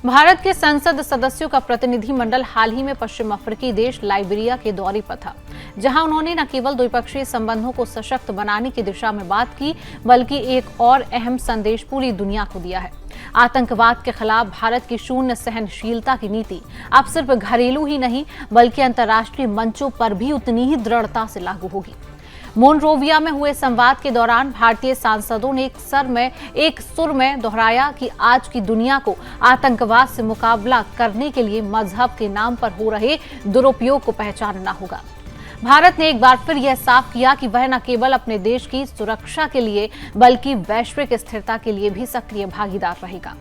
भारत के संसद सदस्यों का प्रतिनिधिमंडल हाल ही में पश्चिम अफ्रीकी देश लाइबेरिया के दौरे पर था, जहां उन्होंने न केवल द्विपक्षीय संबंधों को सशक्त बनाने की दिशा में बात की, बल्कि एक और अहम संदेश पूरी दुनिया को दिया है। आतंकवाद के खिलाफ भारत की शून्य सहनशीलता की नीति अब सिर्फ घरेलू ही नहीं, बल्कि अंतर्राष्ट्रीय मंचों पर भी उतनी ही दृढ़ता से लागू होगी। मोनरोविया में हुए संवाद के दौरान भारतीय सांसदों ने एक सुर में दोहराया कि आज की दुनिया को आतंकवाद से मुकाबला करने के लिए मजहब के नाम पर हो रहे दुरुपयोग को पहचानना होगा। भारत ने एक बार फिर यह साफ किया कि वह न केवल अपने देश की सुरक्षा के लिए, बल्कि वैश्विक स्थिरता के लिए भी सक्रिय भागीदार रहेगा।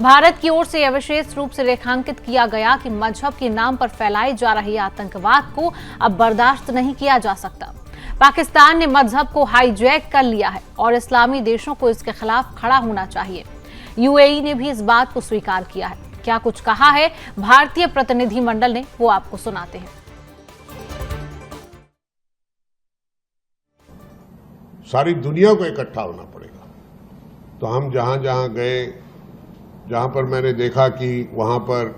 भारत की ओर से यह विशेष रूप से रेखांकित किया गया कि मजहब के नाम पर फैलाए जा रहे आतंकवाद को अब बर्दाश्त नहीं किया जा सकता। पाकिस्तान ने मजहब को हाईजैक कर लिया है और इस्लामी देशों को इसके खिलाफ खड़ा होना चाहिए। यूएई ने भी इस बात को स्वीकार किया है। क्या कुछ कहा है भारतीय प्रतिनिधिमंडल ने, वो आपको सुनाते हैं। सारी दुनिया को इकट्ठा होना पड़ेगा। तो हम जहां जहां गए, जहां पर मैंने देखा कि वहां पर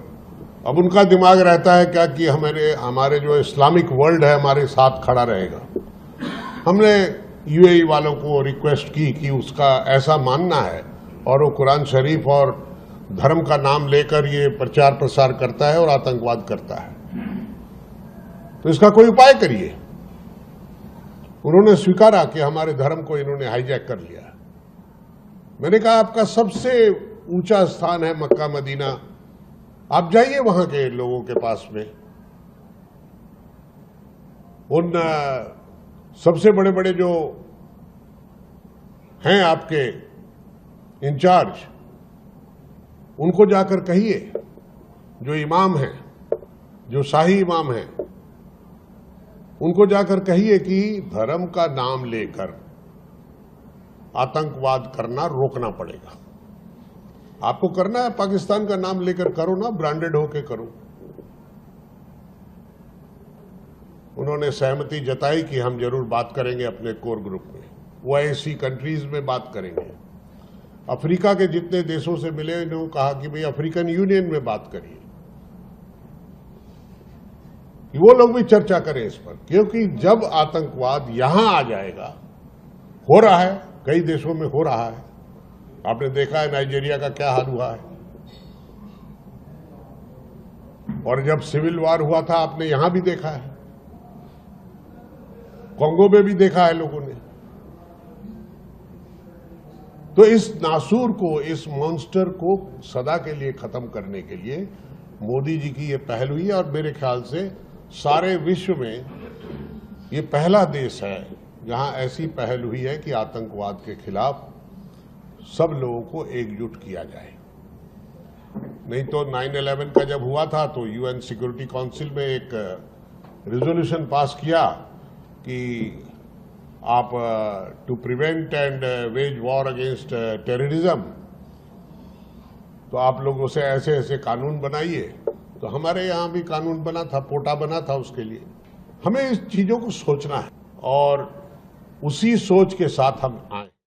अब उनका दिमाग रहता है क्या कि हमारे जो इस्लामिक वर्ल्ड है हमारे साथ खड़ा रहेगा। हमने यूएई वालों को रिक्वेस्ट की कि उसका ऐसा मानना है और वो कुरान शरीफ और धर्म का नाम लेकर ये प्रचार प्रसार करता है और आतंकवाद करता है, तो इसका कोई उपाय करिए। उन्होंने स्वीकारा कि हमारे धर्म को इन्होंने हाईजैक कर लिया है। मैंने कहा आपका सबसे ऊंचा स्थान है मक्का मदीना, आप जाइए वहां के लोगों के पास में, उन सबसे बड़े बड़े जो हैं आपके इंचार्ज, उनको जाकर कहिए, जो इमाम हैं, जो शाही इमाम हैं, उनको जाकर कहिए कि धर्म का नाम लेकर आतंकवाद करना रोकना पड़ेगा। आपको करना है, पाकिस्तान का नाम लेकर करो ना, ब्रांडेड होके करो। उन्होंने सहमति जताई कि हम जरूर बात करेंगे अपने कोर ग्रुप में, ओआईसी कंट्रीज में बात करेंगे। अफ्रीका के जितने देशों से मिले, इन्होंने कहा कि भाई अफ्रीकन यूनियन में बात करिए, वो लोग भी चर्चा करें इस पर, क्योंकि जब आतंकवाद यहां आ जाएगा, हो रहा है, कई देशों में हो रहा है। आपने देखा है नाइजीरिया का क्या हाल हुआ है, और जब सिविल वार हुआ था आपने यहां भी देखा है, कांगो में भी देखा है लोगों ने। तो इस नासूर को, इस मॉन्स्टर को सदा के लिए खत्म करने के लिए मोदी जी की ये पहल हुई है, और मेरे ख्याल से सारे विश्व में ये पहला देश है जहां ऐसी पहल हुई है कि आतंकवाद के खिलाफ सब लोगों को एकजुट किया जाए। नहीं तो 9/11 का जब हुआ था तो यूएन सिक्योरिटी काउंसिल में एक रिजोल्यूशन पास किया कि आप to prevent and wage war against terrorism, तो आप लोगों से ऐसे ऐसे कानून बनाइए। तो हमारे यहां भी कानून बना था, पोटा बना था उसके लिए। हमें इस चीजों को सोचना है और उसी सोच के साथ हम आए।